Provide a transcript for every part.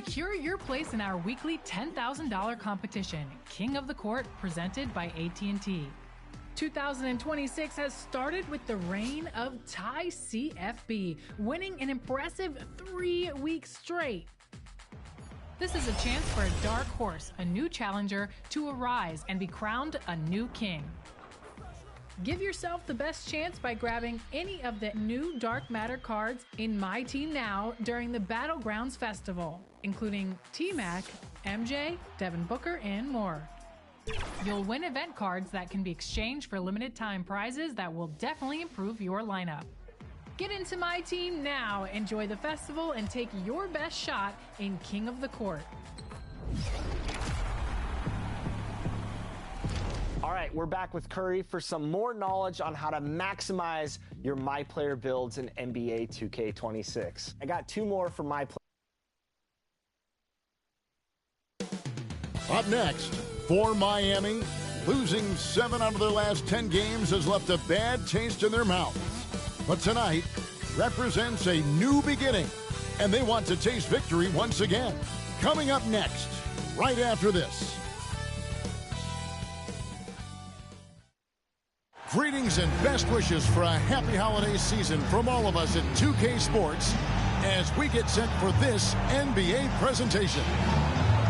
Secure your place in our weekly $10,000 competition, King of the Court, presented by AT&T. 2026 has started with the reign of Ty CFB, winning an impressive 3 weeks straight. This is a chance for a dark horse, a new challenger, to arise and be crowned a new king. Give yourself the best chance by grabbing any of the new Dark Matter cards in My Team Now during the Battlegrounds Festival, including T-Mac, MJ, Devin Booker, and more. You'll win event cards that can be exchanged for limited time prizes that will definitely improve your lineup. Get into My Team now, enjoy the festival, and take your best shot in King of the Court. All right, we're back with Curry for some more knowledge on how to maximize your My Player builds in NBA 2K26. I got 2 more for My Player. Up next, for Miami, losing 7 out of their last 10 games has left a bad taste in their mouths. But tonight represents a new beginning, and they want to taste victory once again. Coming up next, right after this. Greetings and best wishes for a happy holiday season from all of us at 2K Sports as we get set for this NBA presentation.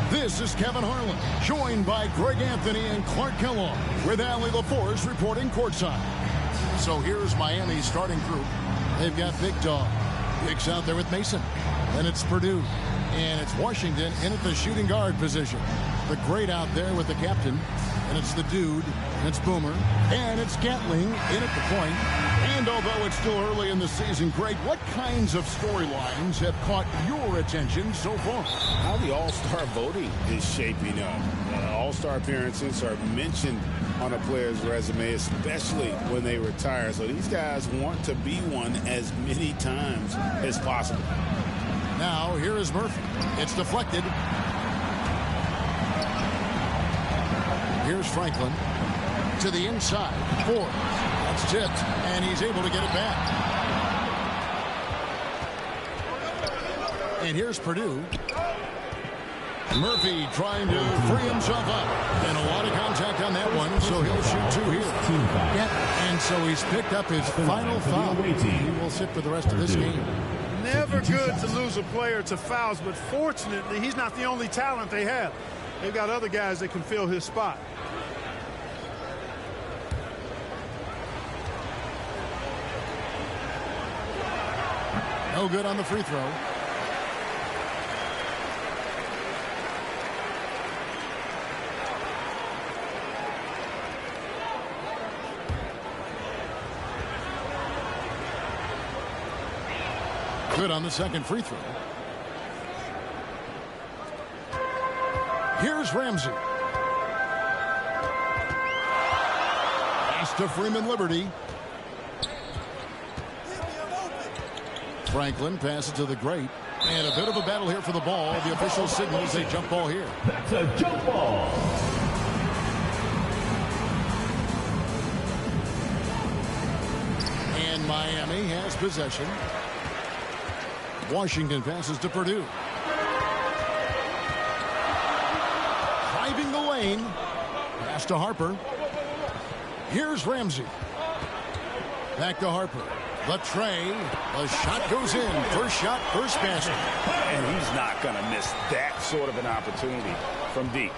This is Kevin Harlan, joined by Greg Anthony and Clark Kellogg, with Allie LaForce reporting courtside. So here's Miami's starting group. They've got Big Dog. Big's out there with Mason. Then it's Purdue. And it's Washington in at the shooting guard position. The great out there with the captain. And it's the dude. And it's Boomer. And it's Gatling in at the point. And although it's still early in the season, Greg, what kinds of storylines have caught your attention so far? How the All-Star voting is shaping up. All-Star appearances are mentioned on a player's resume, especially when they retire. So these guys want to be one as many times as possible. Now, here is Murphy. It's deflected. Here's Franklin to the inside. Ford. That's tipped, and he's able to get it back. And here's Purdue. Murphy trying to free himself up. And a lot of contact on that one, so he'll shoot 2 here. Yeah, and so he's picked up his final foul. He will sit for the rest of this game. Never good to lose a player to fouls, but fortunately, he's not the only talent they have. They've got other guys that can fill his spot. No good on the free throw. Good on the second free throw. Here's Ramsey. Pass to Freeman Liberty. Franklin passes to the great. And a bit of a battle here for the ball. The official signals a jump ball here. That's a jump ball. And Miami has possession. Washington passes to Purdue. Driving the lane. Pass to Harper. Here's Ramsey. Back to Harper. The tray. The shot goes in. First shot, first basket. And he's not going to miss that sort of an opportunity from deep.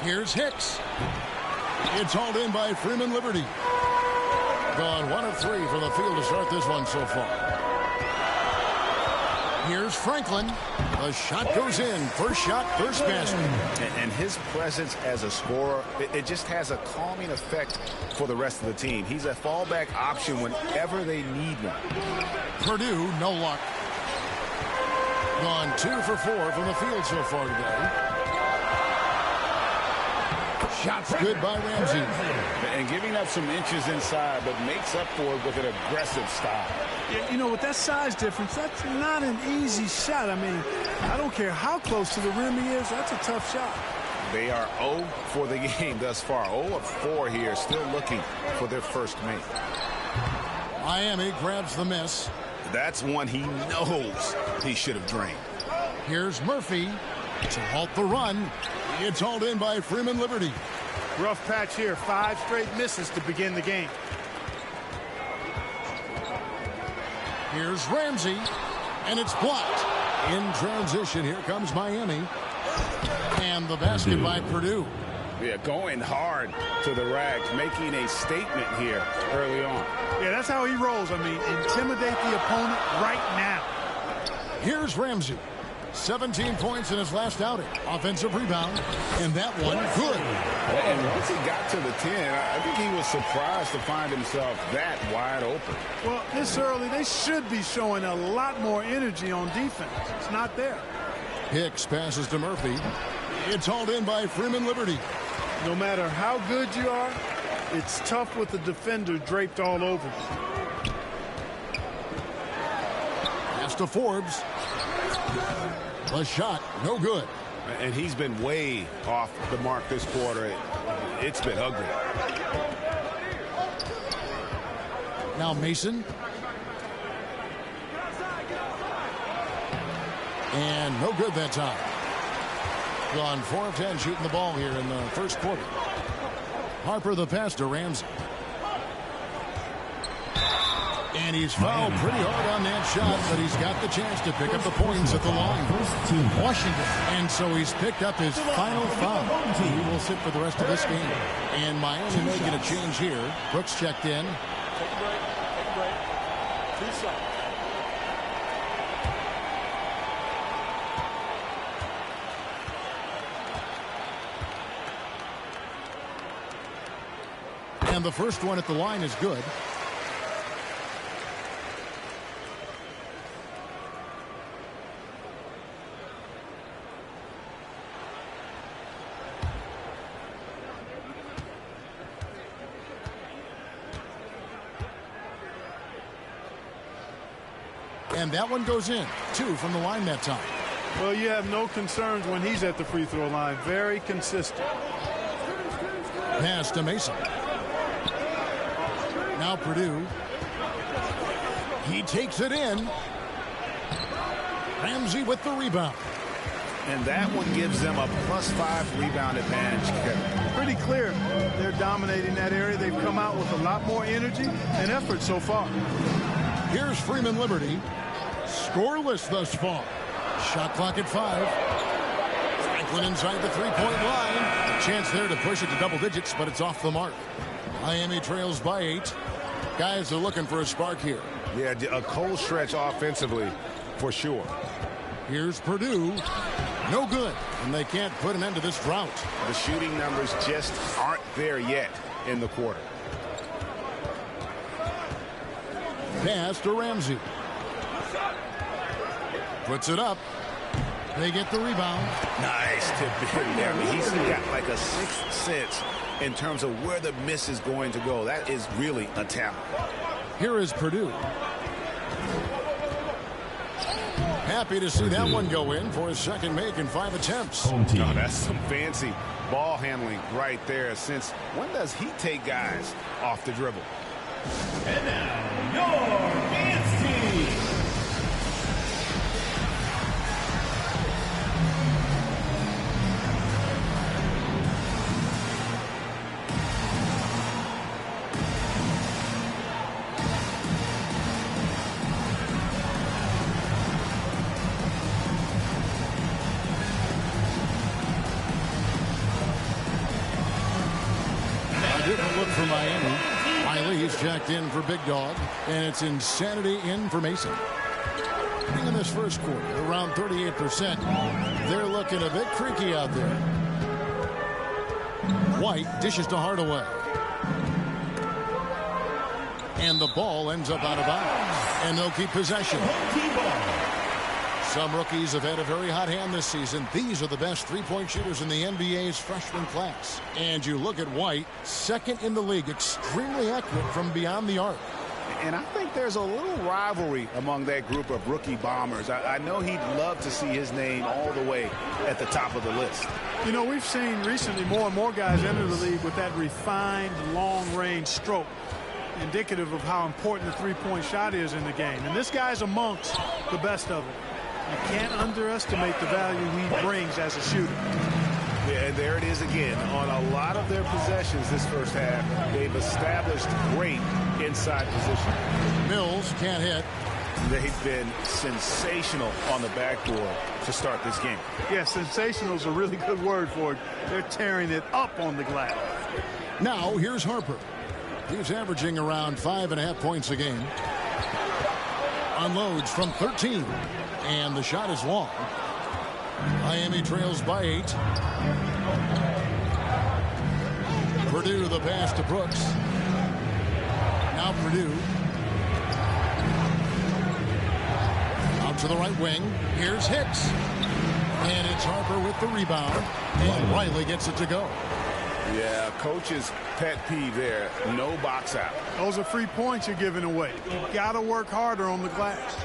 Here's Hicks. It's hauled in by Freeman Liberty. Gone 1 of 3 from the field to start this one so far. Here's Franklin. The shot goes in. First shot, first basket. And his presence as a scorer, it just has a calming effect for the rest of the team. He's a fallback option whenever they need one. Purdue, no luck. Gone 2 for 4 from the field so far today. Shots good by Ramsey. And giving up some inches inside, but makes up for it with an aggressive style. You know, with that size difference, that's not an easy shot. I mean, I don't care how close to the rim he is. That's a tough shot. They are 0 for the game thus far. 0 of 4 here, still looking for their first make. Miami grabs the miss. That's one he knows he should have drained. Here's Murphy to halt the run. It's hauled in by Freeman Liberty. Rough patch here. 5 straight misses to begin the game. Here's Ramsey, and it's blocked. In transition, here comes Miami. And the basket by Purdue. Yeah, going hard to the rack, making a statement here early on. Yeah, that's how he rolls. I mean, intimidate the opponent right now. Here's Ramsey. 17 points in his last outing. Offensive rebound, and that one good. And once he got to the 10, I think he was surprised to find himself that wide open. Well, this early, they should be showing a lot more energy on defense. It's not there. Hicks passes to Murphy. It's hauled in by Freeman Liberty. No matter how good you are, it's tough with the defender draped all over you. Pass to Forbes. The shot, no good. And he's been way off the mark this quarter. It's been ugly. Now Mason. And no good that time. Gone 4 of 10 shooting the ball here in the first quarter. Harper the pass to Ramsey. And he's fouled pretty hard on that shot, but he's got the chance to pick up the points at the line. Washington. And so he's picked up his final foul. He will sit for the rest of this game. And Miami making a change here. Brooks checked in. Take a break. Take a break. 2 seconds. And the first one at the line is good. And that one goes in. 2 from the line that time. Well, you have no concerns when he's at the free throw line. Very consistent. Pass to Mason. Now Purdue. He takes it in. Ramsey with the rebound. And that one gives them a +5 rebound advantage. Pretty clear. They're dominating that area. They've come out with a lot more energy and effort so far. Here's Freeman Liberty. Scoreless thus far. Shot clock at 5. Franklin inside the three-point line. Chance there to push it to double digits, but it's off the mark. Miami trails by 8. Guys are looking for a spark here. Yeah, a cold stretch offensively for sure. Here's Purdue. No good. And they can't put an end to this drought. The shooting numbers just aren't there yet in the quarter. Pass to Ramsey. Puts it up. They get the rebound. Nice tip in there. I mean, he's got like a 6th sense in terms of where the miss is going to go. That is really a talent. Here is Purdue. Happy to see that one go in for his second make in 5 attempts. Oh, that's some fancy ball handling right there. Since when does he take guys off the dribble? And now, your dance team. For Miami, Wiley's checked in for Big Dog, and it's insanity in for Mason. In this first quarter, around 38%. They're looking a bit creaky out there. White dishes to Hardaway. And the ball ends up out of bounds. And they'll keep possession. Some rookies have had a very hot hand this season. These are the best three-point shooters in the NBA's freshman class. And you look at White, second in the league, extremely accurate from beyond the arc. And I think there's a little rivalry among that group of rookie bombers. I know he'd love to see his name all the way at the top of the list. You know, we've seen recently more and more guys enter the league with that refined long-range stroke. indicative of how important the three-point shot is in the game. And this guy's amongst the best of them. You can't underestimate the value he brings as a shooter. Yeah, and there it is again. On a lot of their possessions this first half, they've established great inside position. Mills can't hit. They've been sensational on the backboard to start this game. Yeah, sensational is a really good word for it. They're tearing it up on the glass. Now here's Harper. He's averaging around 5.5 points a game. Unloads from 13. And the shot is long. Miami trails by 8. Purdue the pass to Brooks. Now Purdue. Out to the right wing. Here's Hicks. And it's Harper with the rebound. And Riley gets it to go. Yeah, coach's pet peeve there. No box out. Those are free points you're giving away. You've got to work harder on the glass.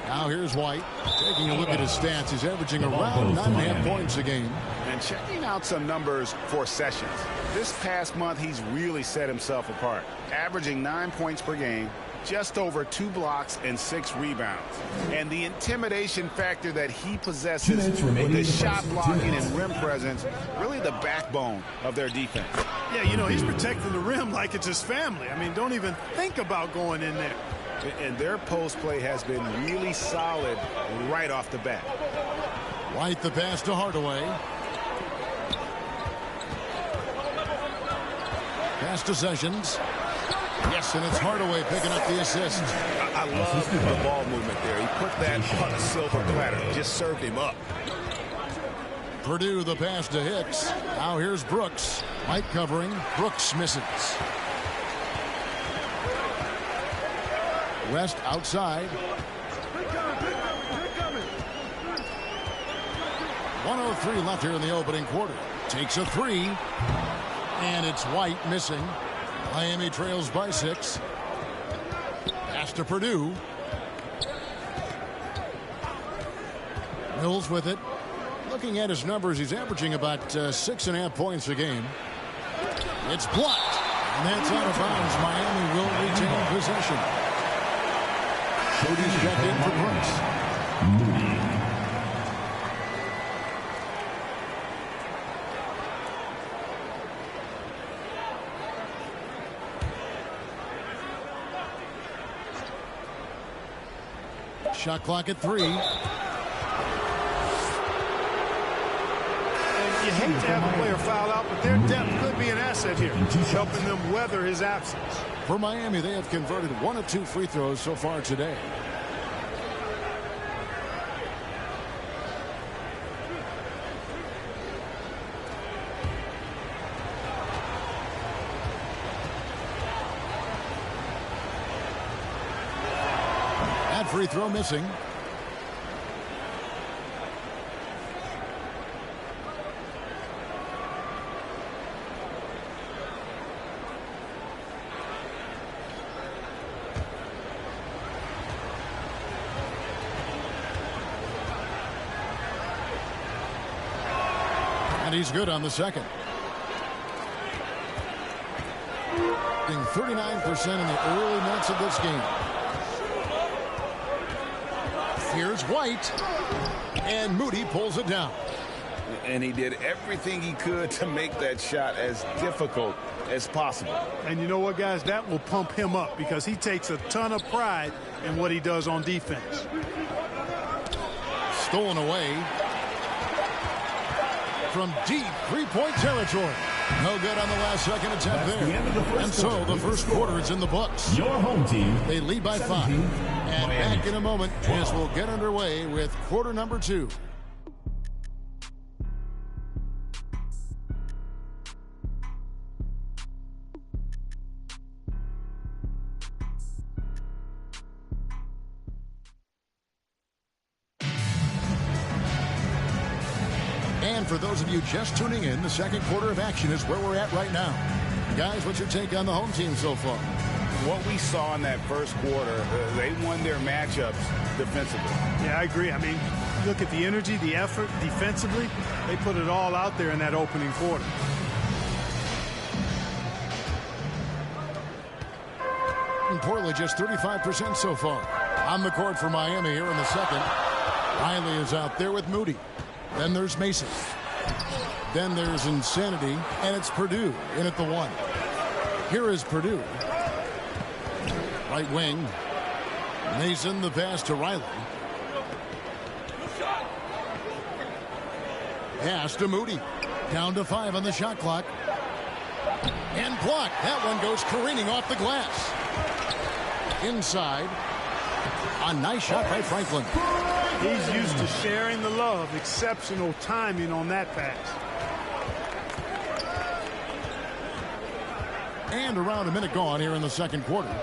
Now here's White. Taking a look at his stats. He's averaging around 9.5 points a game. And checking out some numbers for Sessions. This past month, he's really set himself apart. Averaging 9 points per game, just over 2 blocks and 6 rebounds. And the intimidation factor that he possesses with his shot blocking and rim presence, really the backbone of their defense. Yeah, you know, he's protecting the rim like it's his family. I mean, don't even think about going in there. And their post play has been really solid right off the bat. White the pass to Hardaway. Pass to Sessions. Yes, and it's Hardaway picking up the assist. I love the ball movement there. He put that on a silver platter. Just served him up. Purdue the pass to Hicks. Now here's Brooks. White covering. Brooks misses. West outside. 1:03 left here in the opening quarter. Takes a 3. And it's White missing. Miami trails by 6. Pass to Purdue. Mills with it. Looking at his numbers, he's averaging about 6.5 points a game. It's blocked. And that's out of bounds. Miami will retain possession. Moody's checked in for Brooks. Shot clock at 3. And you hate to have a player foul out, but their depth could be an asset here, helping them weather his absence. For Miami, they have converted 1 of 2 free throws so far today. That free throw missing. And he's good on the second. 39% in the early minutes of this game. Here's White. And Moody pulls it down. And he did everything he could to make that shot as difficult as possible. And you know what, guys? That will pump him up because he takes a ton of pride in what he does on defense. Stolen away from deep three-point territory. No good on the last second attempt there. And so the first quarter is in the books. Your home team. They lead by 5. And back in a moment as we'll get underway with quarter number 2. And for those of you just tuning in, the second quarter of action is where we're at right now. Guys, what's your take on the home team so far? What we saw in that first quarter, they won their matchups defensively. Yeah, I agree. I mean, look at the energy, the effort defensively. They put it all out there in that opening quarter. shooting poorly, just 35% so far. On the court for Miami here in the second. Riley is out there with Moody. Then there's Mason. Then there's Insanity, and it's Purdue in at the 1. Here is Purdue. Right wing. Mason, the pass to Riley. Pass to Moody. Down to 5 on the shot clock. And blocked. That one goes careening off the glass. Inside. A nice shot by Franklin. He's used to sharing the love. Exceptional timing on that pass. And around a minute gone here in the second quarter.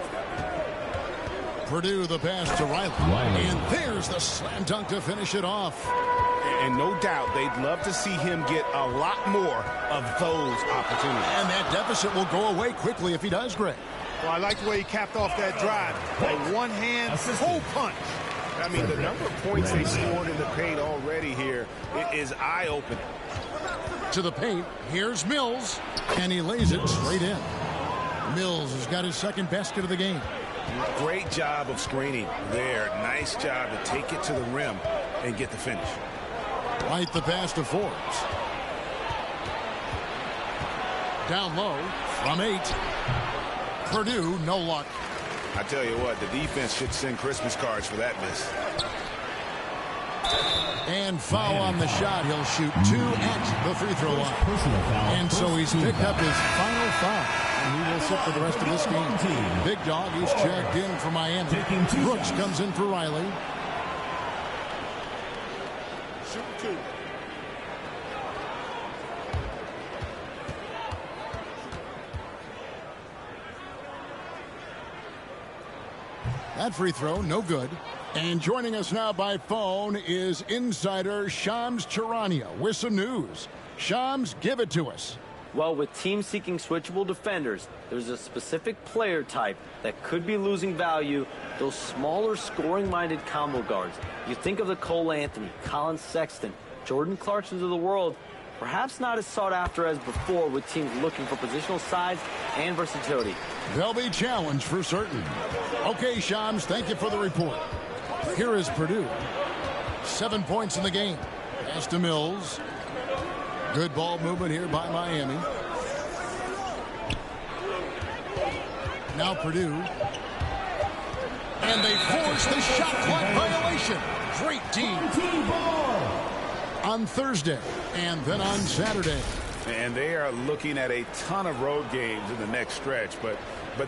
Purdue the pass to Riley. And there's the slam dunk to finish it off. And no doubt they'd love to see him get a lot more of those opportunities. And that deficit will go away quickly if he does, Greg. Well, I like the way he capped off that drive. A one-hand full punch. I mean, the number of points they scored in the paint already here is eye-opening. To the paint, here's Mills, and he lays it straight in. Mills has got his second basket of the game. Great job of screening there. Nice job to take it to the rim and get the finish. Right the pass to Forbes. Down low from 8. Purdue, no luck. I tell you what, the defense should send Christmas cards for that miss. And foul on the shot. He'll shoot 2 at the free throw line. And so he's picked up his final foul. And he will sit for the rest of this game. Big Dog, he's checked in for Miami. Brooks comes in for Riley. Shoot 2. That free throw, no good. And joining us now by phone is insider Shams Charania with some news. Shams, give it to us. Well, with teams seeking switchable defenders, there's a specific player type that could be losing value, those smaller scoring-minded combo guards. You think of the Cole Anthony, Colin Sexton, Jordan Clarksons of the world, perhaps not as sought after as before with teams looking for positional size and versatility. They'll be challenged for certain. Okay, Shams, thank you for the report. Here is Purdue. 7 points in the game. Pass to Mills. Good ball movement here by Miami. Now Purdue. And they force the shot clock violation. Great team. On Thursday and then on Saturday. And they are looking at a ton of road games in the next stretch, but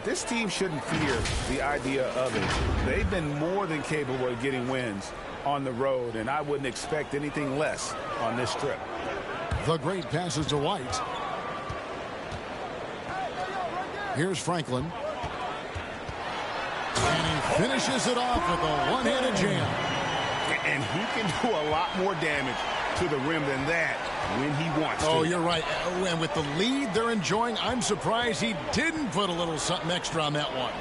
this team shouldn't fear the idea of it. They've been more than capable of getting wins on the road, and I wouldn't expect anything less on this trip. The great passes to White. Here's Franklin. And he finishes it off with a one-handed jam. And he can do a lot more damage to the rim than that when he wants to. Oh, you're right. And with the lead they're enjoying, I'm surprised he didn't put a little something extra on that one.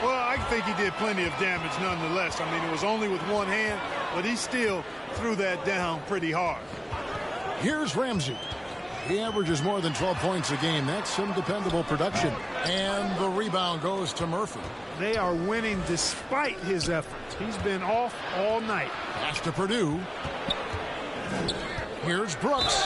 Well, I think he did plenty of damage nonetheless. I mean, it was only with one hand, but he still threw that down pretty hard. Here's Ramsey. He averages more than 12 points a game. That's some dependable production. And the rebound goes to Murphy. They are winning despite his efforts. He's been off all night. Pass to Purdue. Here's Brooks.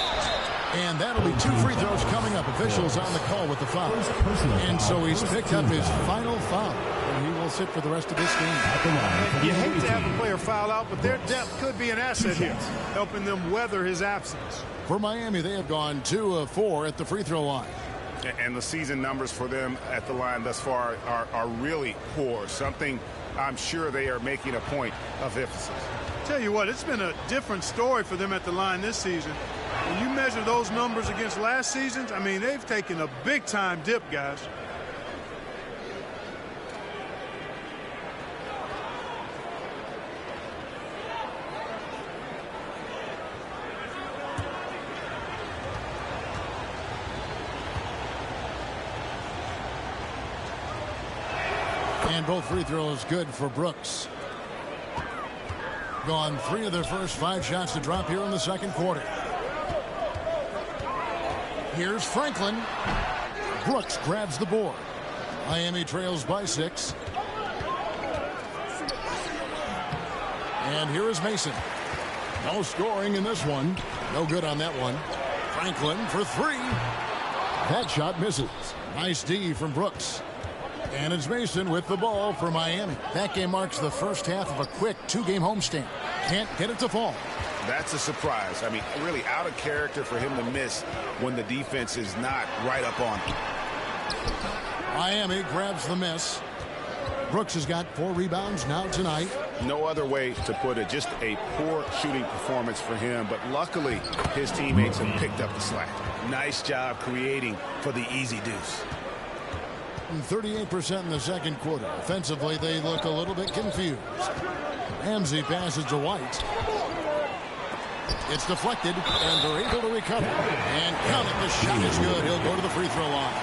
And that'll be 2 free throws coming up. Officials on the call with the foul. And so he's picked up his final foul. And he will sit for the rest of this game. And you hate to have a player foul out, but their depth could be an asset here, helping them weather his absence. For Miami, they have gone 2 of 4 at the free throw line. And the season numbers for them at the line thus far are really poor. Something I'm sure they are making a point of emphasis. Tell you what, it's been a different story for them at the line this season. When you measure those numbers against last season's, I mean, they've taken a big-time dip, guys. And both free throws good for Brooks. Gone 3 of their first 5 shots to drop here in the second quarter. Here's Franklin. Brooks grabs the board. Miami trails by 6. And here is Mason. No scoring in this one. No good on that one. Franklin for 3. That shot misses. Nice D from Brooks. And it's Mason with the ball for Miami. That game marks the first half of a quick 2-game homestand. Can't get it to fall. That's a surprise. I mean, really out of character for him to miss when the defense is not right up on him. Miami grabs the miss. Brooks has got 4 rebounds now tonight. No other way to put it. Just a poor shooting performance for him. But luckily, his teammates have picked up the slack. Nice job creating for the easy deuce. 38% in the second quarter. Offensively, they look a little bit confused. Ramsey passes to White. It's deflected, and they're able to recover. And count it, the shot is good. He'll go to the free throw line.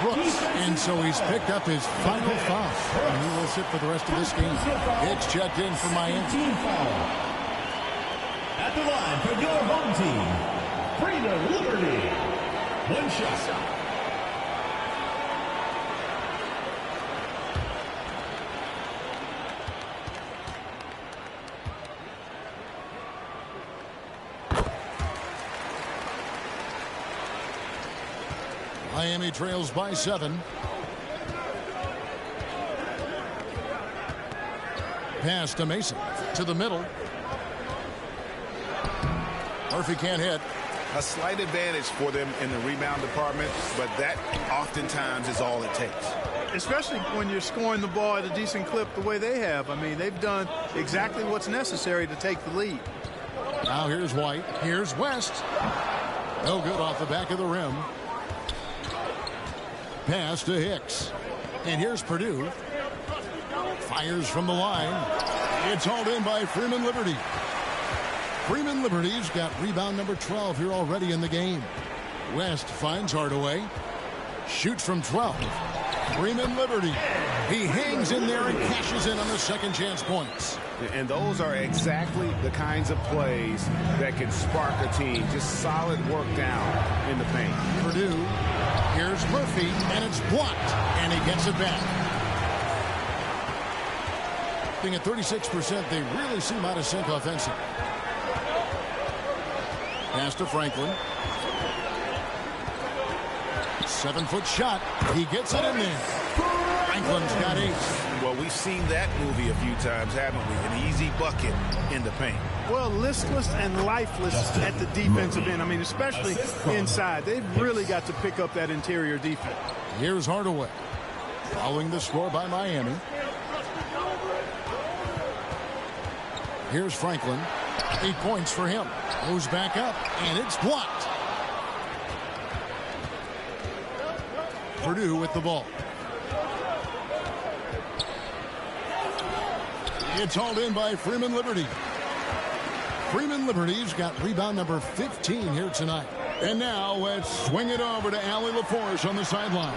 Brooks, and so he's picked up his final foul. And he will sit for the rest of this game. It's checked in for Miami. Team foul. At the line for your home team, Freedom Liberty. 1 shot. Miami trails by 7. Pass to Mason. To the middle. Murphy can't hit. A slight advantage for them in the rebound department, but that oftentimes is all it takes. Especially when you're scoring the ball at a decent clip the way they have. I mean, they've done exactly what's necessary to take the lead. Now here's White. Here's West. No good off the back of the rim. Pass to Hicks. And here's Purdue. Fires from the line. It's hauled in by Freeman Liberty. Freeman Liberty's got rebound number 12 here already in the game. West finds Hardaway. Shoots from 12. Freeman Liberty. He hangs in there and cashes in on the second chance points. And those are exactly the kinds of plays that can spark a team. Just solid work down in the paint. Purdue. Here's Murphy, and it's blocked, and he gets it back. Being at 36%, they really seem out of sync offensively. Pass to Franklin. 7-foot shot. He gets it in there. Franklin's got 8. Well, we've seen that movie a few times, haven't we? An easy bucket in the paint. Well, listless and lifeless at the defensive end. I mean, especially inside. They've really got to pick up that interior defense. Here's Hardaway. Following the score by Miami. Here's Franklin. 8 points for him. Goes back up, and it's blocked. Purdue with the ball. It's hauled in by Freeman Liberty. Freeman Liberty's got rebound number 15 here tonight. And now let's swing it over to Allie LaForce on the sideline.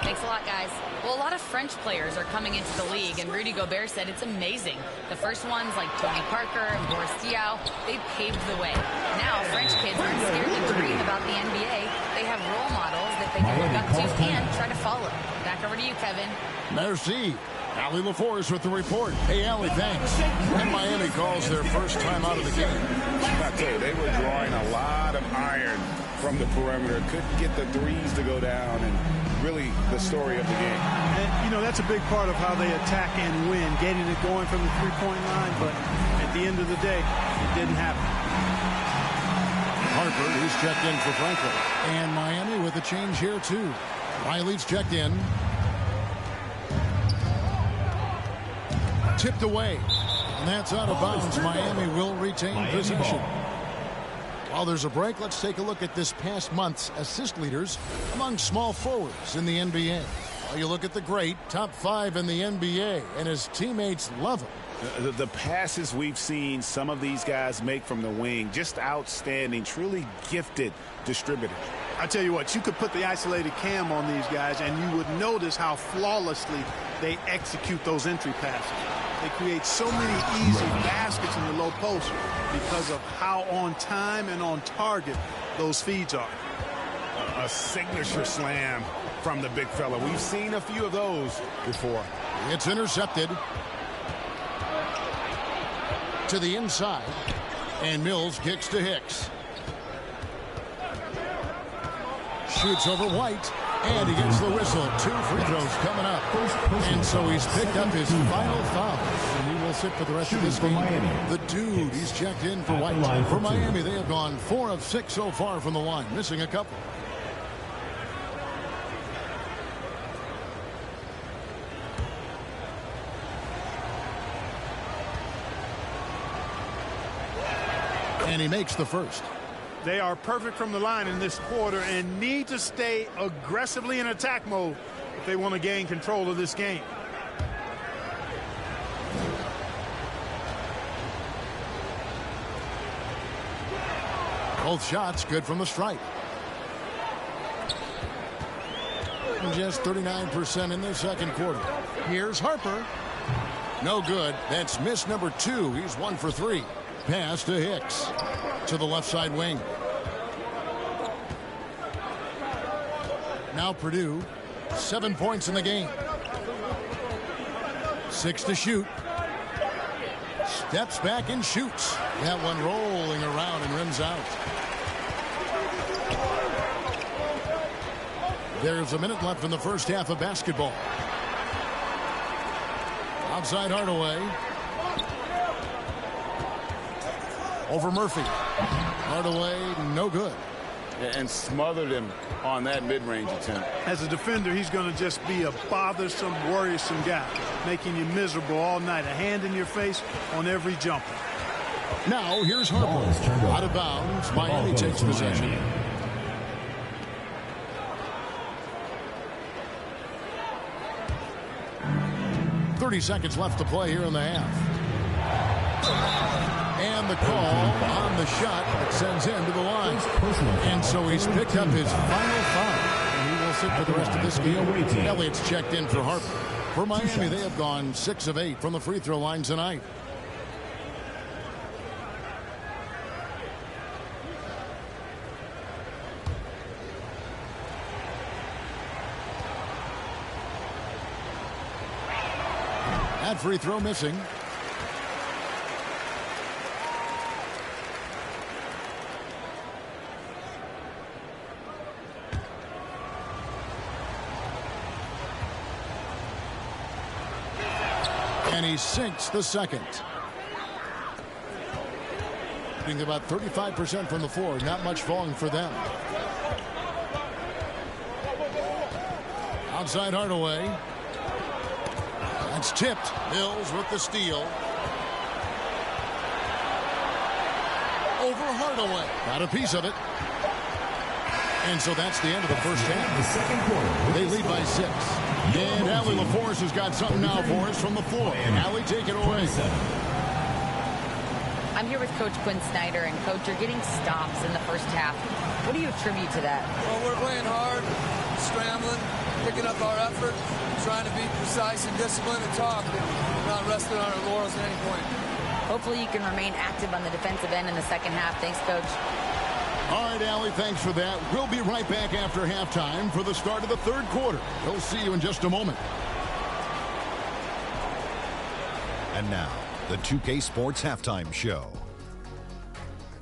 Thanks a lot, guys. Well, a lot of French players are coming into the league, and Rudy Gobert said it's amazing. The first ones, like Tony Parker and Boris Diaw, they paved the way. Now, French kids aren't scared to dream about the NBA. They have role models that they can look up to and try to follow. Back over to you, Kevin. Merci. Allie LaForce with the report. Hey, Allie, thanks. And Miami calls their first time out of the game. I tell you, they were drawing a lot of iron from the perimeter. Couldn't get the threes to go down, and really the story of the game. And, you know, that's a big part of how they attack and win, getting it going from the three-point line. But at the end of the day, it didn't happen. Harper, who's checked in for Franklin. And Miami with a change here, too. Riley's checked in. Tipped away. And that's out of bounds. Miami will retain possession. While there's a break, let's take a look at this past month's assist leaders among small forwards in the NBA. Well, you look at the great top 5 in the NBA, and his teammates love him. The passes we've seen some of these guys make from the wing, just outstanding, truly gifted distributors. I tell you what, you could put the isolated cam on these guys, and you would notice how flawlessly they execute those entry passes. They create so many easy baskets in the low post because of how on time and on target those feeds are. A signature slam from the big fella. We've seen a few of those before. It's intercepted. To the inside. And Mills kicks to Hicks. Shoots over White. And he gets the whistle. 2 free throws coming up. And so he's picked up his final foul. And he will sit for the rest of this game. The dude, he's checked in for White. For Miami, they have gone 4 of 6 so far from the line. Missing a couple. And he makes the first. They are perfect from the line in this quarter and need to stay aggressively in attack mode if they want to gain control of this game. Both shots good from the stripe. Just 39% in the second quarter. Here's Harper. No good. That's miss number 2. He's 1 for 3. Pass to Hicks. To the left side wing. Now Purdue. 7 points in the game. 6 to shoot. Steps back and shoots. That one rolling around and rims out. There's a minute left in the first half of basketball. Outside Hardaway. Over Murphy. Hardaway, no good. And smothered him on that mid-range attempt. As a defender, he's going to just be a bothersome, worrisome guy, making you miserable all night. A hand in your face on every jumper. Now, here's Harper. Out of bounds. Miami takes possession. 30 seconds left to play here in the half. And the call on the shot that sends him to the line. And so he's picked up his final foul. And he will sit for the rest of this game. Elliott's checked in for Harper. For Miami, they have gone 6 of 8 from the free throw line tonight. That free throw missing. And he sinks the second. Shooting about 35% from the floor. Not much falling for them. Outside Hardaway. That's tipped. Mills with the steal. Over Hardaway. Got a piece of it. And so that's the end of the first half. The second quarter. They lead by 6. And Allie LaForce has got something now for us from the floor. Allie, take it away. I'm here with Coach Quinn Snyder, and Coach, you're getting stops in the first half. What do you attribute to that? Well, we're playing hard, scrambling, picking up our effort, trying to be precise and disciplined and talk, and not resting on our laurels at any point. Hopefully you can remain active on the defensive end in the second half. Thanks, Coach. All right, Allie, thanks for that. We'll be right back after halftime for the start of the third quarter. We'll see you in just a moment. And now, the 2K Sports Halftime Show.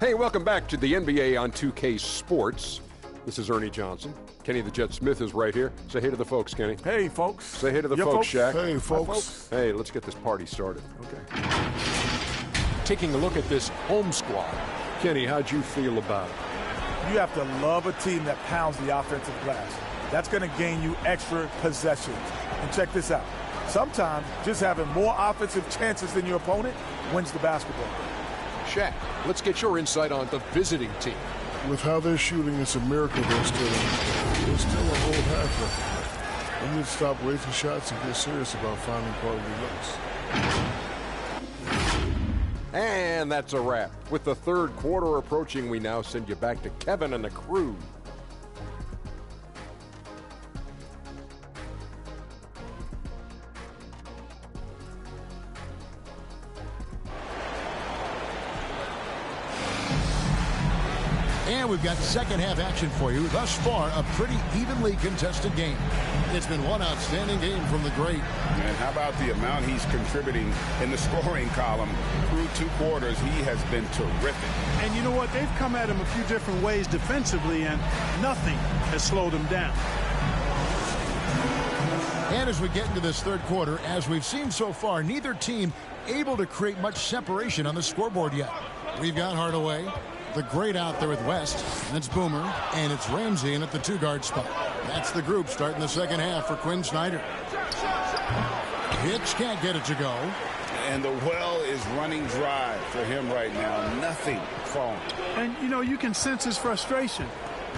Hey, welcome back to the NBA on 2K Sports. This is Ernie Johnson. Kenny the Jet Smith is right here. Say hey to the folks, Kenny. Hey, folks. Say hey to the folks, Shaq. Hey, folks. Hi, folks. Hey, let's get this party started. Okay. Taking a look at this home squad. Kenny, how'd you feel about it? You have to love a team that pounds the offensive glass. That's going to gain you extra possessions. And check this out. Sometimes just having more offensive chances than your opponent wins the basketball. Shaq, let's get your insight on the visiting team. With how they're shooting, it's a miracle there's still a whole half left. We need to stop wasting shots and get serious about finding quality looks. And that's a wrap. With the third quarter approaching, we now send you back to Kevin and the crew. And we've got second half action for you. Thus far, a pretty evenly contested game. It's been one outstanding game from the great. And how about the amount he's contributing in the scoring column? Through 2 quarters, he has been terrific. And you know what? They've come at him a few different ways defensively, and nothing has slowed him down. And as we get into this third quarter, as we've seen so far, neither team able to create much separation on the scoreboard yet. We've got Hardaway, the great out there with West, and it's Boomer, and it's Ramsey in at the 2-guard spot. That's the group starting the second half for Quinn Snyder. Hicks can't get it to go. And the well is running dry for him right now. Nothing falling. And, you know, you can sense his frustration.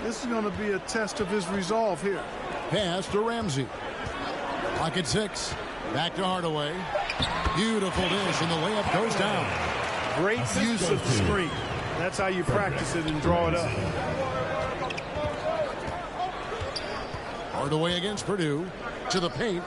This is going to be a test of his resolve here. Pass to Ramsey. Pocket 6. Back to Hardaway. Beautiful dish, and the layup goes down. Great use of the screen. That's how you practice it and draw it up. Hardaway against Purdue. To the paint.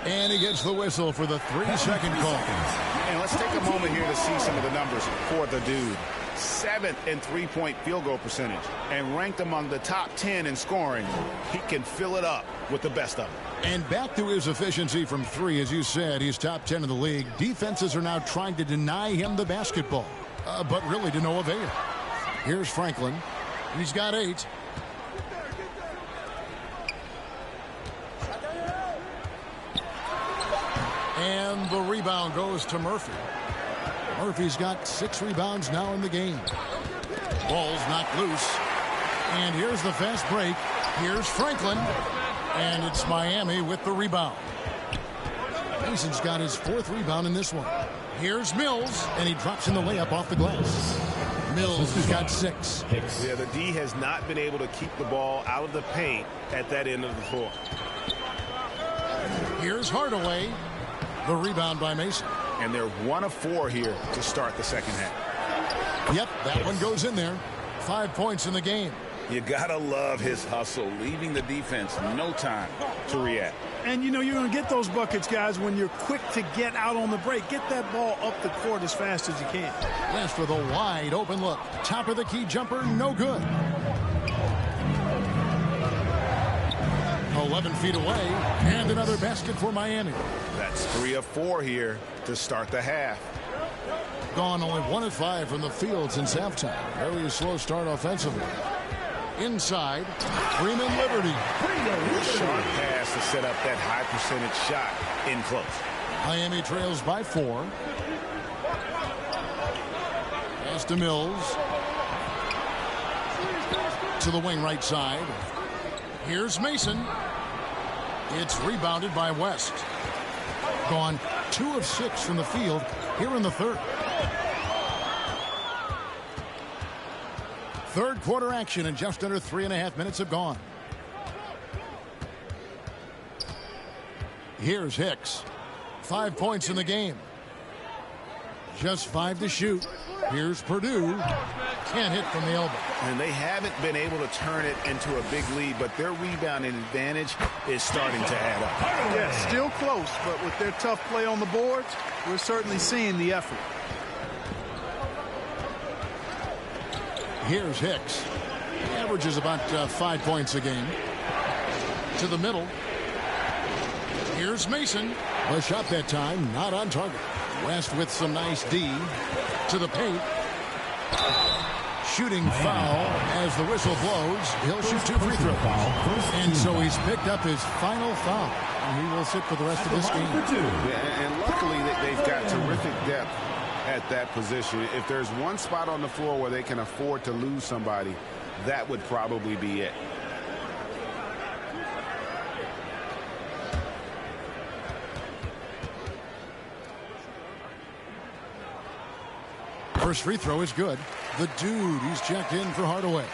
And he gets the whistle for the 3-second call. And let's take a moment here to see some of the numbers for the dude. 7th in 3-point field goal percentage and ranked among the top 10 in scoring. He can fill it up with the best of them. And back to his efficiency from 3, as you said, he's top 10 in the league. Defenses are now trying to deny him the basketball, but really to no avail. Here's Franklin. He's got 8. And the rebound goes to Murphy. Murphy's got 6 rebounds now in the game. Ball's knocked loose. And here's the fast break. Here's Franklin. And it's Miami with the rebound. Mason's got his 4th rebound in this one. Here's Mills, and he drops in the layup off the glass. Mills has got 6. Yeah, the D has not been able to keep the ball out of the paint at that end of the floor. Here's Hardaway. The rebound by Mason. And they're 1 of 4 here to start the second half. Yep, that one goes in there. 5 points in the game. You gotta love his hustle, leaving the defense no time to react. And you know you're going to get those buckets, guys, when you're quick to get out on the break. Get that ball up the court as fast as you can. West with a wide open look. Top of the key jumper, no good. 11 feet away, and another basket for Miami. That's 3 of 4 here to start the half. Gone only 1 of 5 from the field since halftime. Very slow start offensively. Inside, Freeman Liberty. Sharp pass to set up that high percentage shot in close. Miami trails by 4. Pass to Mills. To the wing right side. Here's Mason. It's rebounded by West. Gone 2 of 6 from the field here in the third. Third quarter action, and just under 3.5 minutes have gone. Here's Hicks. 5 points in the game. Just 5 to shoot. Here's Purdue. Can't hit from the elbow. And they haven't been able to turn it into a big lead, but their rebounding advantage is starting to add up. Yeah, still close, but with their tough play on the boards, we're certainly seeing the effort. Here's Hicks. He averages about 5 points a game. To the middle. Here's Mason. A shot that time, not on target. West with some nice D. To the paint. Shooting foul as the whistle blows. He'll shoot 2 free throws. And so he's picked up his final foul. And he will sit for the rest of this game. Yeah, and luckily they've got terrific depth at that position. If there's one spot on the floor where they can afford to lose somebody, that would probably be it. First free throw is good. The dude, he's checked in for Hardaway.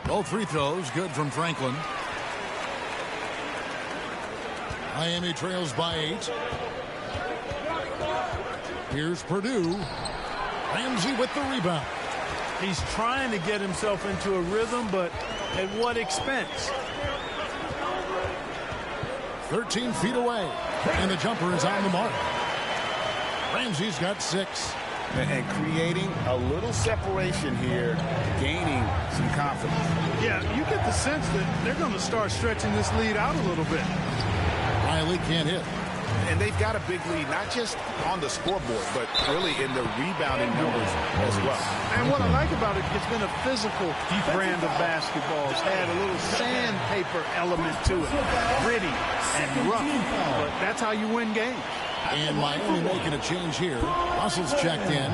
Both free throws good from Franklin. Miami trails by 8. Here's Purdue. Ramsey with the rebound. He's trying to get himself into a rhythm, but at what expense? 13 feet away, and the jumper is on the mark. Ramsey's got 6. And creating a little separation here, gaining some confidence. Yeah, you get the sense that they're going to start stretching this lead out a little bit. Riley can't hit. And they've got a big lead, not just on the scoreboard, but really in the rebounding numbers as well. And what I like about it, it's been a physical brand of basketball. It's had a little sandpaper element to it. Gritty and rough. But that's how you win games. And Miami making a change here. Russell's checked in.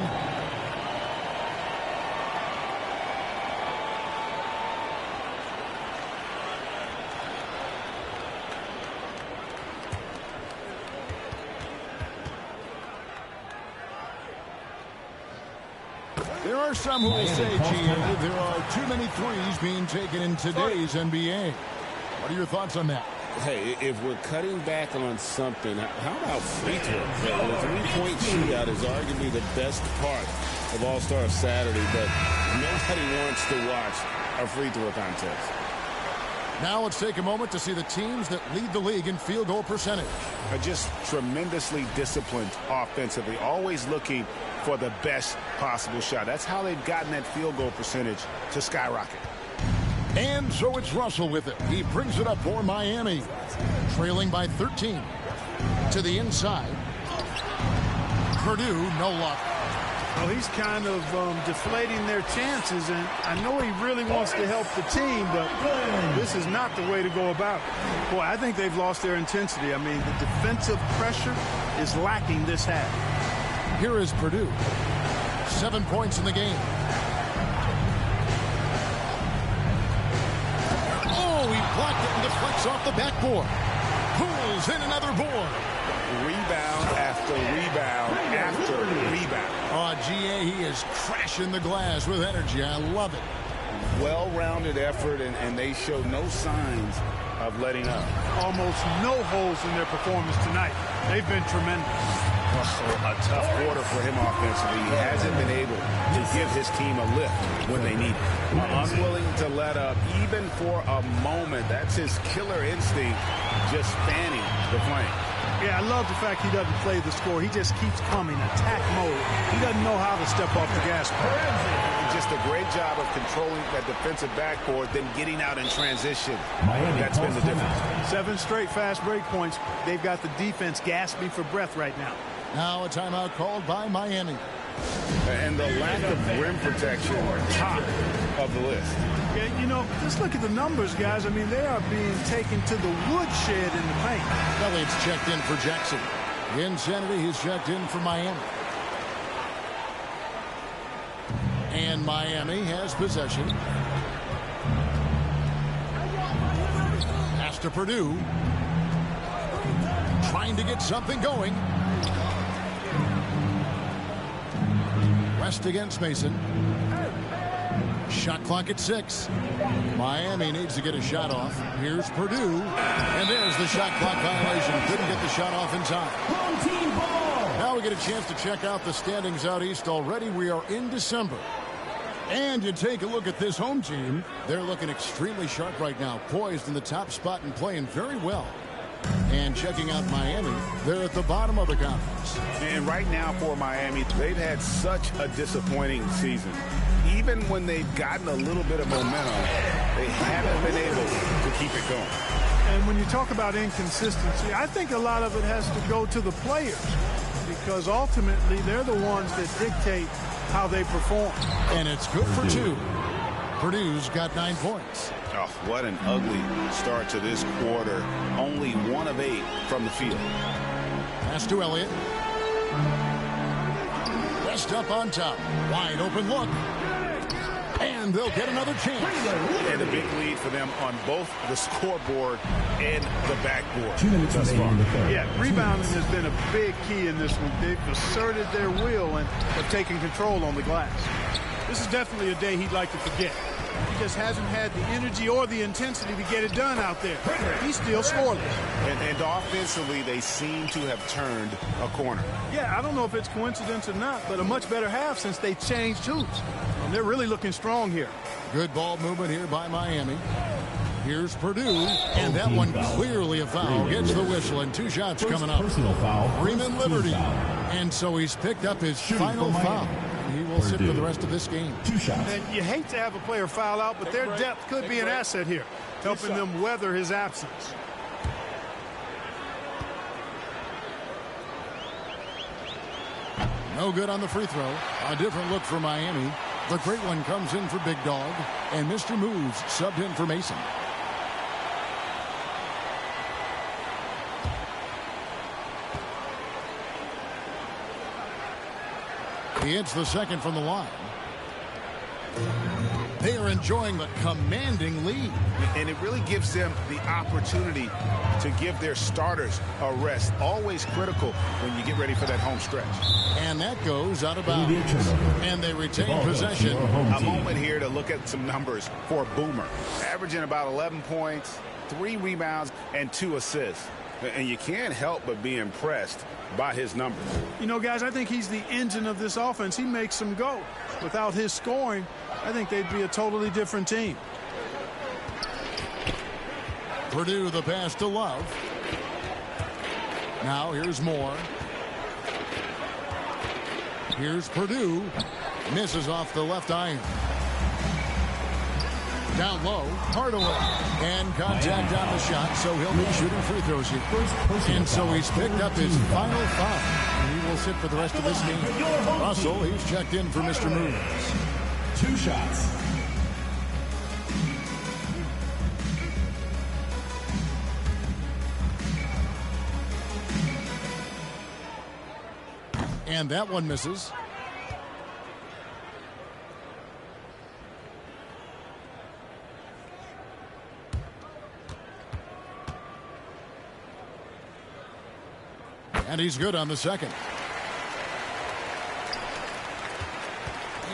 There are some who will say, GM, there are too many threes being taken in today's NBA. What are your thoughts on that? Hey, if we're cutting back on something, how about free throws? The three-point shootout is arguably the best part of All-Star Saturday, but nobody wants to watch a free throw contest. Now let's take a moment to see the teams that lead the league in field goal percentage. Are just tremendously disciplined offensively, always looking for the best possible shot. That's how they've gotten that field goal percentage to skyrocket. And so it's Russell with it. He brings it up for Miami. Trailing by 13. To the inside. Purdue, no luck. Well, he's kind of deflating their chances, and I know he really wants to help the team, but this is not the way to go about it. Boy, I think they've lost their intensity. I mean, the defensive pressure is lacking this half. Here is Purdue. 7 points in the game. Blocked it and deflects off the backboard. Pulls in another board. Rebound after rebound after rebound. Oh, GA, he is crashing the glass with energy. I love it. Well-rounded effort, and they show no signs of letting up. Almost no holes in their performance tonight. They've been tremendous. A tough quarter for him offensively. He hasn't been able to give his team a lift when they need it. Unwilling to let up even for a moment. That's his killer instinct, just fanning the flame. Yeah, I love the fact he doesn't play the score. He just keeps coming, attack mode. He doesn't know how to step off the gas pedal. Just a great job of controlling that defensive backboard, then getting out in transition. That's been the difference. 7 straight fast break points. They've got the defense gasping for breath right now. Now a timeout called by Miami. And the lack of rim protection, top of the list. Yeah, you know, just look at the numbers, guys. I mean, they are being taken to the woodshed in the paint. Elliott's checked in for Jackson. Insanity is checked in for Miami. And Miami has possession. Pass to Purdue. Trying to get something going. West against Mason. Shot clock at 6. Miami needs to get a shot off. Here's Purdue. And there's the shot clock violation. Couldn't get the shot off in time. Now we get a chance to check out the standings out east already. We are in December. And you take a look at this home team. They're looking extremely sharp right now. Poised in the top spot and playing very well. And checking out Miami, they're at the bottom of the conference. And right now for Miami, they've had such a disappointing season. Even when they've gotten a little bit of momentum, they haven't been able to keep it going. And when you talk about inconsistency, I think a lot of it has to go to the players, because ultimately they're the ones that dictate how they perform. And it's good for 2. Purdue's got 9 points. Oh, what an ugly start to this quarter. Only 1 of 8 from the field. Pass to Elliott. West up on top. Wide open look. And they'll get another chance. And a big lead for them on both the scoreboard and the backboard. Thus far. Yeah, rebounding has been a big key in this one. They've asserted their will and have taken control on the glass. This is definitely a day he'd like to forget. He just hasn't had the energy or the intensity to get it done out there. He's still scoreless. And offensively, they seem to have turned a corner. Yeah, I don't know if it's coincidence or not, but a much better half since they changed hoops. They're really looking strong here. Good ball movement here by Miami. Here's Purdue, and that one clearly a foul. Gets the whistle, and 2 shots coming up. Personal foul. Freeman Liberty. And so he's picked up his final foul. He will sit for the rest of this game. 2 shots. And you hate to have a player foul out, but their depth could be an asset here, helping them weather his absence. No good on the free throw. A different look for Miami. The great one comes in for Big Dog, and Mr. Moves subbed in for Mason. He hits the second from the line. They are enjoying the commanding lead. And it really gives them the opportunity to give their starters a rest. Always critical when you get ready for that home stretch. And that goes out of bounds. And they retain possession. A moment here to look at some numbers for Boomer. Averaging about 11 points, 3 rebounds, and 2 assists. And you can't help but be impressed by his numbers. You know, guys, I think he's the engine of this offense. He makes them go. Without his scoring, I think they'd be a totally different team. Purdue the pass to Love. Now here's Moore. Here's Purdue. Misses off the left iron. Down low, Hardaway. And contact on the shot, so he'll be shooting free throws here. And so he's picked up his final foul. And he will sit for the rest of this game. Russell, he's checked in for Mr. Moves. 2 shots. And that one misses. And he's good on the second.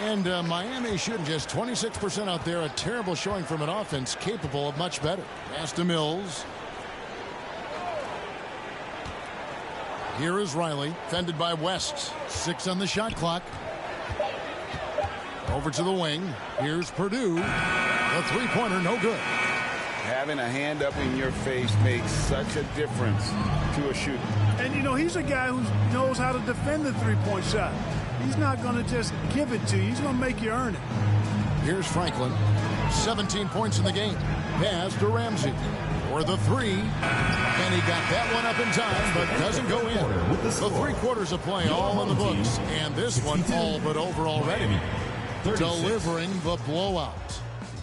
And Miami shooting just 26% out there. A terrible showing from an offense capable of much better. Pass to Mills. Here is Riley, fended by West. 6 on the shot clock. Over to the wing. Here's Purdue. The three-pointer, no good. Having a hand up in your face makes such a difference to a shooter. And, you know, he's a guy who knows how to defend the three-point shot. He's not going to just give it to you. He's going to make you earn it. Here's Franklin. 17 points in the game. Pass to Ramsey. For the 3. And he got that one up in time, but doesn't go in. The 3 quarters of play all in the books. And this one all but over already. Delivering the blowout.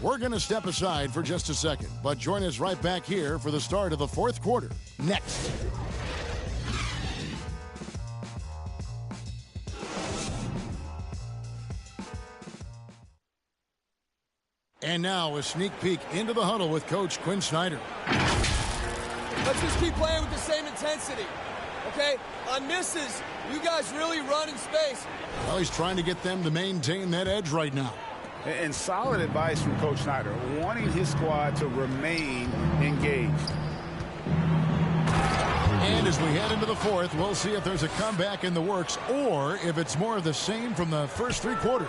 We're going to step aside for just a second, but join us right back here for the start of the 4th quarter. Next. And now a sneak peek into the huddle with Coach Quinn Snyder. Let's just keep playing with the same intensity, okay? On misses, you guys really run in space. Well, he's trying to get them to maintain that edge right now. And solid advice from Coach Snyder, wanting his squad to remain engaged. And as we head into the 4th, we'll see if there's a comeback in the works or if it's more of the same from the first 3 quarters.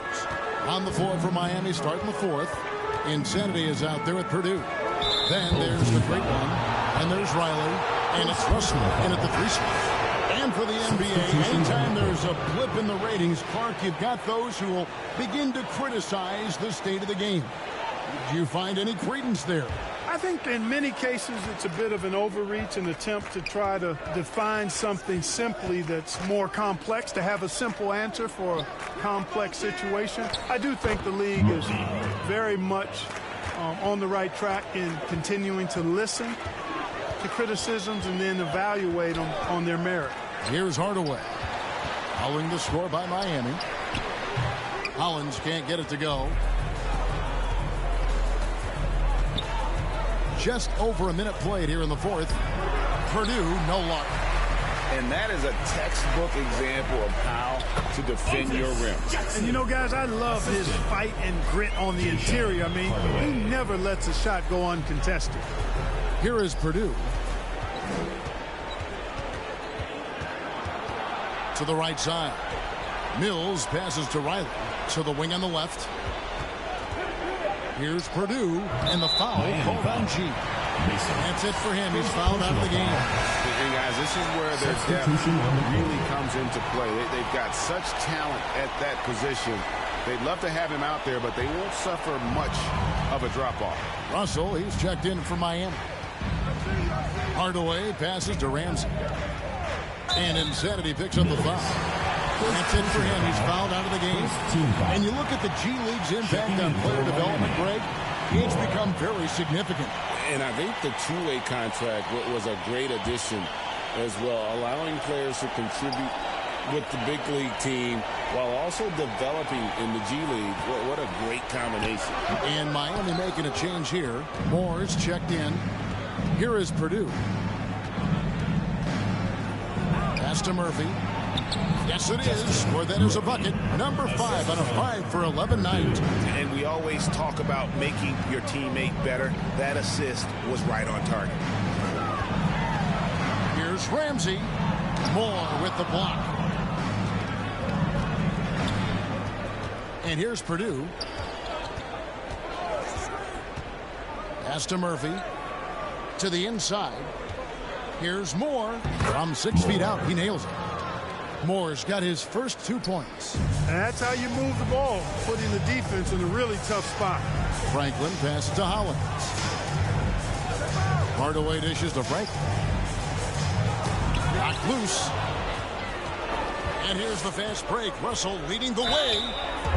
On the floor for Miami starting the 4th. Insanity is out there at Purdue. Then there's the great one. And there's Riley. And it's Russell in at the 3 spot. And for the NBA, anytime there's a blip in the ratings, Clark, you've got those who will begin to criticize the state of the game. Did you find any credence there? I think in many cases it's a bit of an overreach, an attempt to try to define something simply that's more complex, to have a simple answer for a complex situation. I do think the league is very much on the right track in continuing to listen to criticisms and then evaluate them on their merit. Here's Hardaway. Following the score by Miami. Hollins can't get it to go. Just over a minute played here in the 4th. Purdue, no luck. And that is a textbook example of how to defend your rim. And you know, guys, I love his fight and grit on the interior. I mean, he never lets a shot go uncontested. Here is Purdue. To the right side. Mills passes to Riley. To the wing on the left. Here's Purdue, and the foul called on G. That's it for him. He's fouled out of the game. And guys, this is where their depth really comes into play. They've got such talent at that position. They'd love to have him out there, but they won't suffer much of a drop-off. Russell, he's checked in for Miami. Hardaway passes to Ramsey. And Insanity picks up the foul. That's it for him. He's fouled out of the game. And you look at the G League's impact on player development, Greg, it's become very significant. And I think the two-way contract was a great addition as well, allowing players to contribute with the big league team while also developing in the G League. What a great combination. And Miami making a change here. Moore's checked in. Here is Purdue. Pass to Murphy. Yes, it is. Or that is a bucket. Number 5 on a 5 for 11 night. And we always talk about making your teammate better. That assist was right on target. Here's Ramsey. Moore with the block. And here's Purdue. Pass to Murphy. To the inside. Here's Moore. From 6 feet out, he nails it. Moore's got his first 2 points. And that's how you move the ball, putting the defense in a really tough spot. Franklin passes to Hollins. Hardaway dishes to Franklin. Knocked loose. And here's the fast break. Russell leading the way.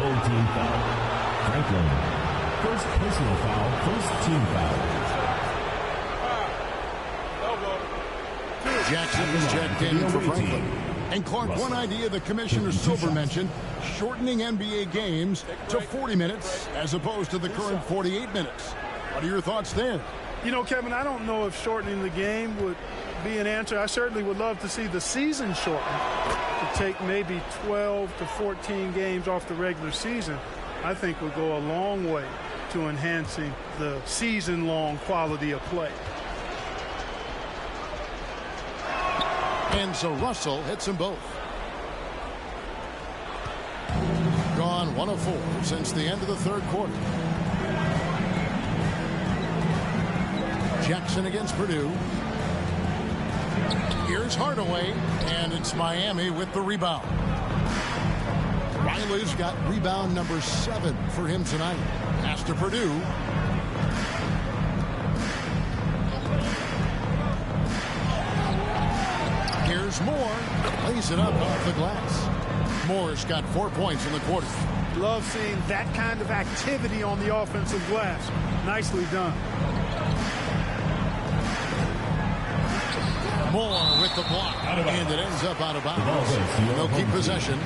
Full team foul. Franklin. First personal foul, first team foul. Jackson is checked in for Franklin. And Clark, one idea that Commissioner Silver mentioned, shortening NBA games to 40 minutes as opposed to the current 48 minutes. What are your thoughts there? You know, Kevin, I don't know if shortening the game would be an answer. I certainly would love to see the season shortened to take maybe 12 to 14 games off the regular season. I think would go a long way to enhancing the season-long quality of play. And so Russell hits them both. Gone 1 of 4 since the end of the third quarter. Jackson against Purdue. Here's Hardaway, and it's Miami with the rebound. Riley's got rebound number 7 for him tonight. Pass to Purdue. Here's Moore. Lays it up off the glass. Moore's got 4 points in the quarter. Love seeing that kind of activity on the offensive glass. Nicely done. Moore with the block. And it ends up out of bounds. They'll keep possession.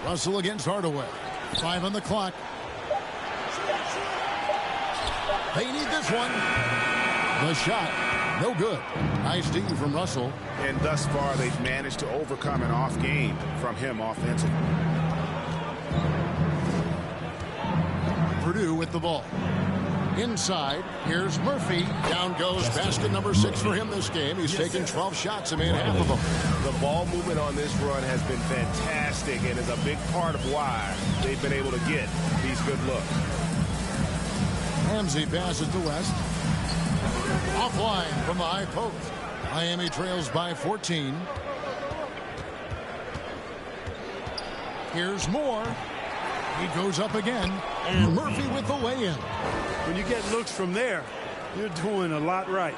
Russell against Hardaway. 5 on the clock. They need this one. The shot, no good. Nice D from Russell. And thus far, they've managed to overcome an off game from him offensively. Purdue with the ball. Inside, here's Murphy. Down goes basket number 6 for him this game. He's taken 12 shots and made half of them. The ball movement on this run has been fantastic and is a big part of why they've been able to get these good looks. Ramsey passes to West. Offline from the high post. Miami trails by 14. Here's Moore. He goes up again. And Murphy with the lay-in. When you get looks from there, you're doing a lot right.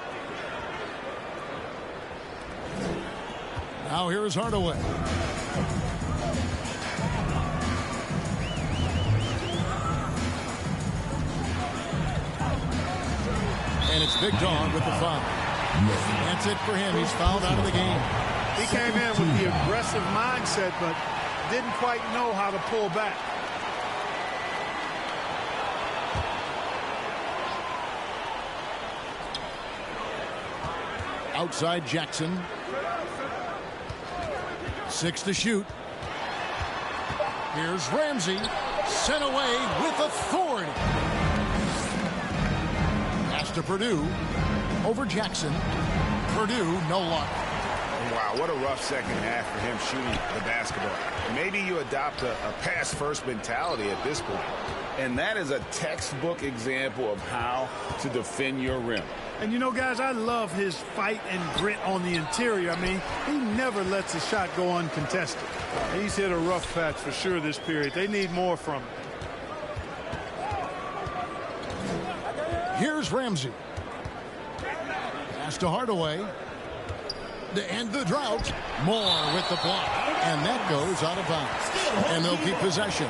Now here's Hardaway. And it's Big Dog with the foul. That's it for him. He's fouled out of the game. He came in with the aggressive mindset, but didn't quite know how to pull back. Outside Jackson. 6 to shoot. Here's Ramsey. Sent away with authority. Pass to Purdue. Over Jackson. Purdue, no luck. Wow, what a rough second half for him shooting the basketball. Maybe you adopt a pass-first mentality at this point. And that is a textbook example of how to defend your rim. And, you know, guys, I love his fight and grit on the interior. I mean, he never lets a shot go uncontested. He's hit a rough patch for sure this period. They need more from him. Here's Ramsey. Pass to Hardaway. To end the drought. Moore with the block. And that goes out of bounds. And they'll keep possession.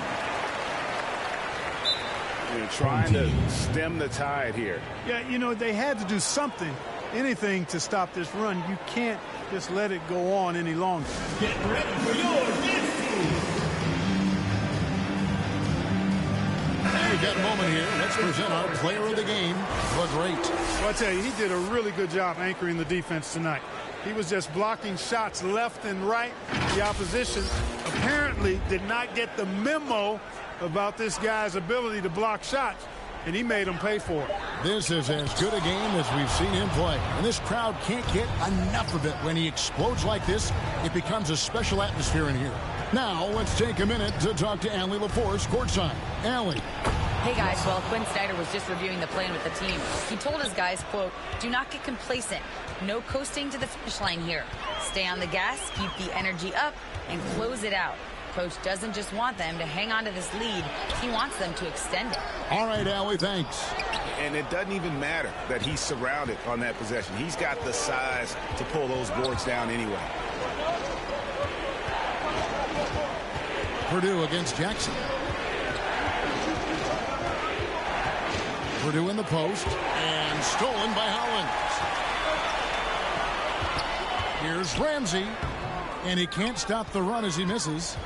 You're trying to stem the tide here. Yeah, you know, they had to do something, anything to stop this run. You can't just let it go on any longer. Get ready for your We've got a moment here. Let's present our player of the game, the great. Well, I tell you, he did a really good job anchoring the defense tonight. He was just blocking shots left and right. The opposition apparently did not get the memo about this guy's ability to block shots, and he made them pay for it. This is as good a game as we've seen him play, and this crowd can't get enough of it. When he explodes like this, it becomes a special atmosphere in here. Now, let's take a minute to talk to Allie LaForce courtside. Allie. Hey guys, well, Quinn Snyder was just reviewing the plan with the team. He told his guys, quote, do not get complacent. No coasting to the finish line here. Stay on the gas, keep the energy up, and close it out. Coach doesn't just want them to hang on to this lead. He wants them to extend it. All right, Allie, thanks. And it doesn't even matter that he's surrounded on that possession. He's got the size to pull those boards down anyway. Purdue against Jackson. Purdue in the post, and stolen by Hollins. Here's Ramsey, and he can't stop the run as he misses.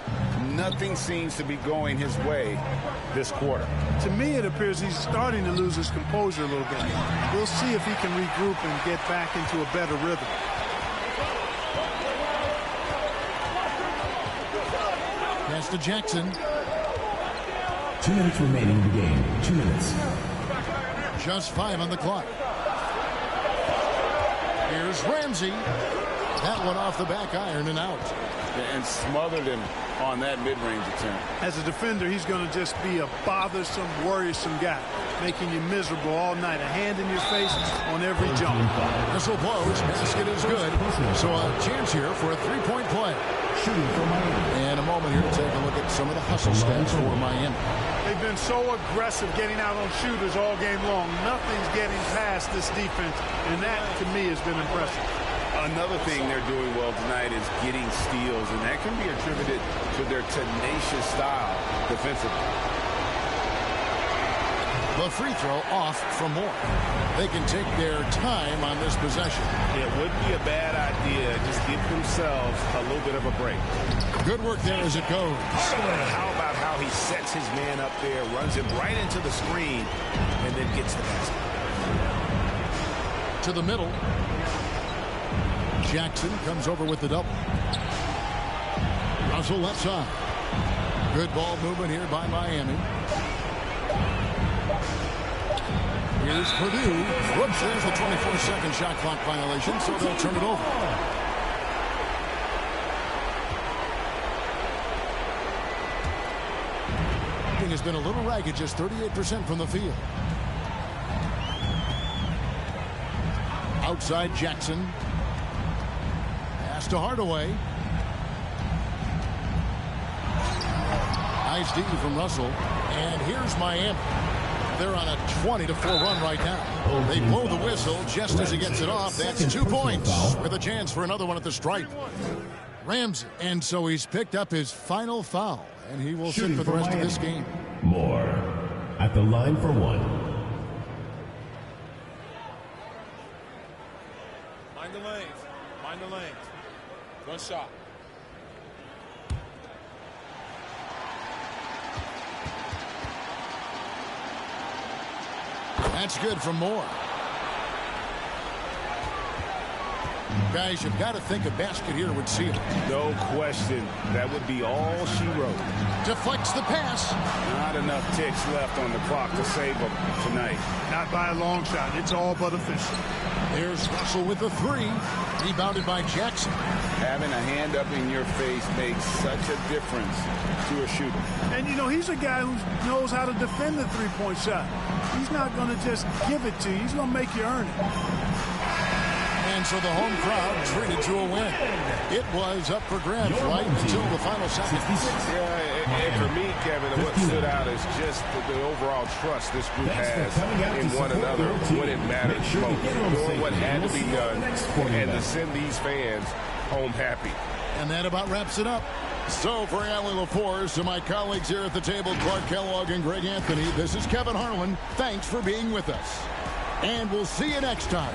Nothing seems to be going his way this quarter. To me, it appears he's starting to lose his composure a little bit. We'll see if he can regroup and get back into a better rhythm. Pass to Jackson. 2 minutes remaining in the game. 2 minutes. Just 5 on the clock. Here's Ramsey. That one off the back iron and out. And smothered him on that mid-range attempt. As a defender, he's going to just be a bothersome, worrisome guy, making you miserable all night. A hand in your face on every jump. Whistle blows. Basket is good. So a chance here for a three-point play. Shooting for Miami. And a moment here to take a look at some of the hustle stats for Miami. They've been so aggressive getting out on shooters all game long. Nothing's getting past this defense, and that, to me, has been impressive. Another thing they're doing well tonight is getting steals, and that can be attributed to their tenacious style defensively. The free throw off from Moore. They can take their time on this possession. It wouldn't be a bad idea. Just give themselves a little bit of a break. Good work there as it goes. How about how he sets his man up there, runs him right into the screen, and then gets the basket. To the middle. Jackson comes over with the double. Russell left side. Good ball movement here by Miami. Here's Purdue. Whoops, there's the 24-second shot clock violation, so they'll turn it over. Shooting has been a little ragged, just 38% from the field. Outside Jackson. Pass to Hardaway. Nice D from Russell. And here's Miami. They're on a 20-4 run right now. They blow the whistle just as he gets it off. That's 2 points with a chance for another one at the stripe. Ramsey. And so he's picked up his final foul, and he will sit for the rest of this game. Moore at the line for one. Mind the lanes. Mind the lanes. One shot. That's good for Moore. Guys, you've got to think a basket here would seal it. No question. That would be all she wrote. Deflects the pass. Not enough ticks left on the clock to save them tonight. Not by a long shot. It's all but official. There's Russell with a three. Rebounded by Jackson. Having a hand up in your face makes such a difference to a shooter. And, you know, he's a guy who knows how to defend the three-point shot. He's not going to just give it to you. He's going to make you earn it. And so the home crowd treated to a win. It was up for grabs right until the final second. Yeah, and for me, Kevin, what stood out is just the overall trust this group has in one another when it matters most. Doing what had to be done and to send these fans home happy. And that about wraps it up. So for Allie LaForce and my colleagues here at the table, Clark Kellogg and Greg Anthony, this is Kevin Harlan. Thanks for being with us. And we'll see you next time